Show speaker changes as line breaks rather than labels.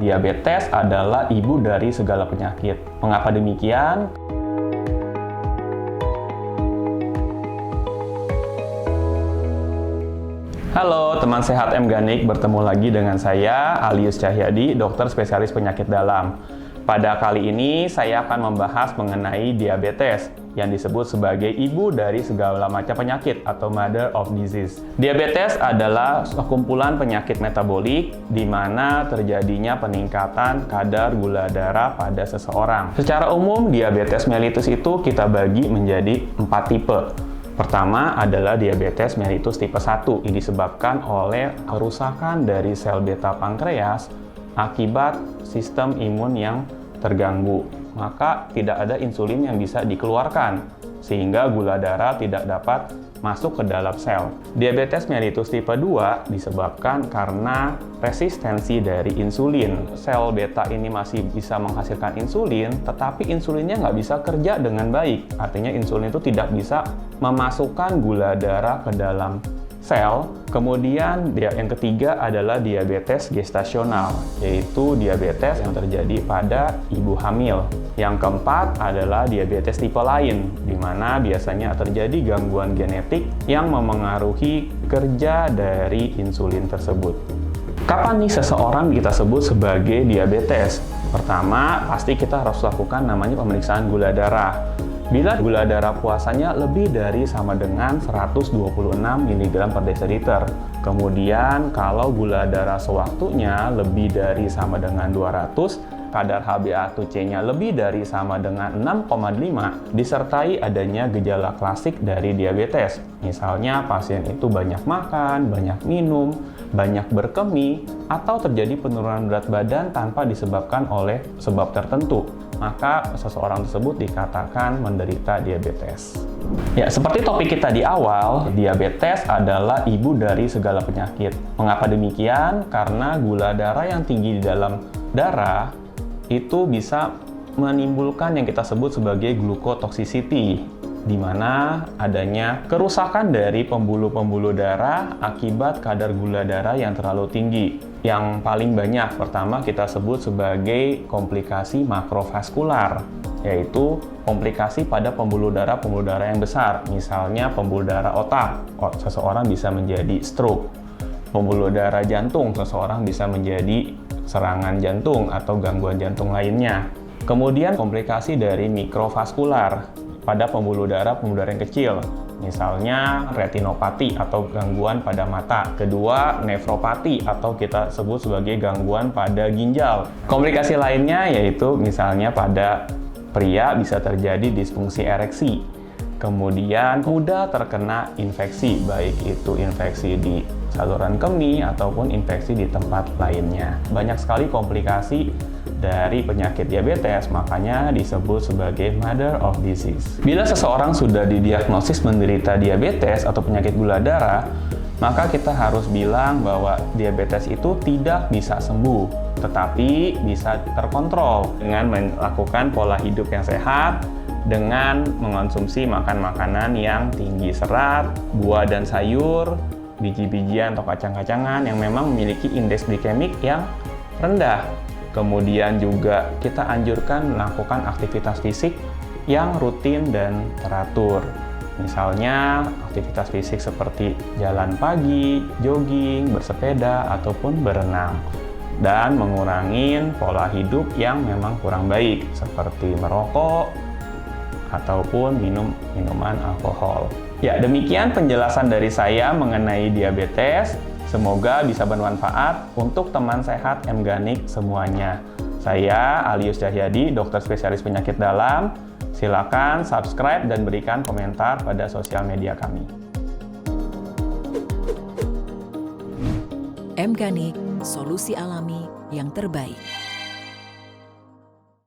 Diabetes adalah ibu dari segala penyakit. Mengapa demikian? Halo teman sehat M-Ganik, bertemu lagi dengan saya Alius Cahyadi, dokter spesialis penyakit dalam. Pada kali ini saya akan membahas mengenai diabetes yang disebut sebagai ibu dari segala macam penyakit atau mother of disease. Diabetes adalah kumpulan penyakit metabolik di mana terjadinya peningkatan kadar gula darah pada seseorang. Secara umum, diabetes mellitus itu kita bagi menjadi 4 tipe. Pertama adalah diabetes mellitus tipe 1 yang disebabkan oleh kerusakan dari sel beta pankreas akibat sistem imun yang terganggu. Maka tidak ada insulin yang bisa dikeluarkan sehingga gula darah tidak dapat masuk ke dalam sel. Diabetes mellitus tipe 2 disebabkan karena resistensi dari insulin. Sel beta ini masih bisa menghasilkan insulin, tetapi insulinnya nggak bisa kerja dengan baik. Artinya insulin itu tidak bisa memasukkan gula darah ke dalam sel. Kemudian yang ketiga adalah diabetes gestasional, yaitu diabetes yang terjadi pada ibu hamil. Yang keempat adalah diabetes tipe lain, di mana biasanya terjadi gangguan genetik yang memengaruhi kerja dari insulin tersebut. Kapan nih seseorang kita sebut sebagai diabetes? Pertama, pasti kita harus lakukan namanya pemeriksaan gula darah. Bila gula darah puasanya lebih dari sama dengan 126 mg per desiliter. Kemudian kalau gula darah sewaktunya lebih dari sama dengan 200, kadar HbA1c-nya lebih dari sama dengan 6,5, disertai adanya gejala klasik dari diabetes. Misalnya pasien itu banyak makan, banyak minum, banyak berkemih, atau terjadi penurunan berat badan tanpa disebabkan oleh sebab tertentu, maka seseorang tersebut dikatakan menderita diabetes. Ya, seperti topik kita di awal, diabetes adalah ibu dari segala penyakit. Mengapa demikian? Karena gula darah yang tinggi di dalam darah itu bisa menimbulkan yang kita sebut sebagai glucotoxicity, di mana adanya kerusakan dari pembuluh-pembuluh darah akibat kadar gula darah yang terlalu tinggi. Yang paling banyak pertama kita sebut sebagai komplikasi makrovaskular, yaitu komplikasi pada pembuluh darah yang besar. Misalnya pembuluh darah otak, seseorang bisa menjadi stroke. Pembuluh darah jantung, seseorang bisa menjadi serangan jantung atau gangguan jantung lainnya. Kemudian komplikasi dari mikrovaskular pada pembuluh darah yang kecil, misalnya retinopati atau gangguan pada mata. Kedua, nefropati atau kita sebut sebagai gangguan pada ginjal. Komplikasi lainnya yaitu misalnya pada pria bisa terjadi disfungsi ereksi. Kemudian mudah terkena infeksi, baik itu infeksi di saluran kemih ataupun infeksi di tempat lainnya. Banyak sekali komplikasi dari penyakit diabetes, makanya disebut sebagai mother of disease. Bila seseorang sudah didiagnosis menderita diabetes atau penyakit gula darah, maka kita harus bilang bahwa diabetes itu tidak bisa sembuh, tetapi bisa terkontrol dengan melakukan pola hidup yang sehat, dengan mengonsumsi makanan yang tinggi serat, buah dan sayur, biji-bijian atau kacang-kacangan yang memang memiliki indeks glikemik yang rendah. Kemudian juga kita anjurkan melakukan aktivitas fisik yang rutin dan teratur. Misalnya aktivitas fisik seperti jalan pagi, jogging, bersepeda, ataupun berenang. Dan mengurangi pola hidup yang memang kurang baik seperti merokok ataupun minum minuman alkohol. Ya, demikian penjelasan dari saya mengenai diabetes. Semoga bisa bermanfaat untuk teman sehat M-Ganik semuanya. Saya Alius Cahyadi, dokter spesialis penyakit dalam. Silakan subscribe dan berikan komentar pada sosial media kami.
M-Ganik, solusi alami yang terbaik.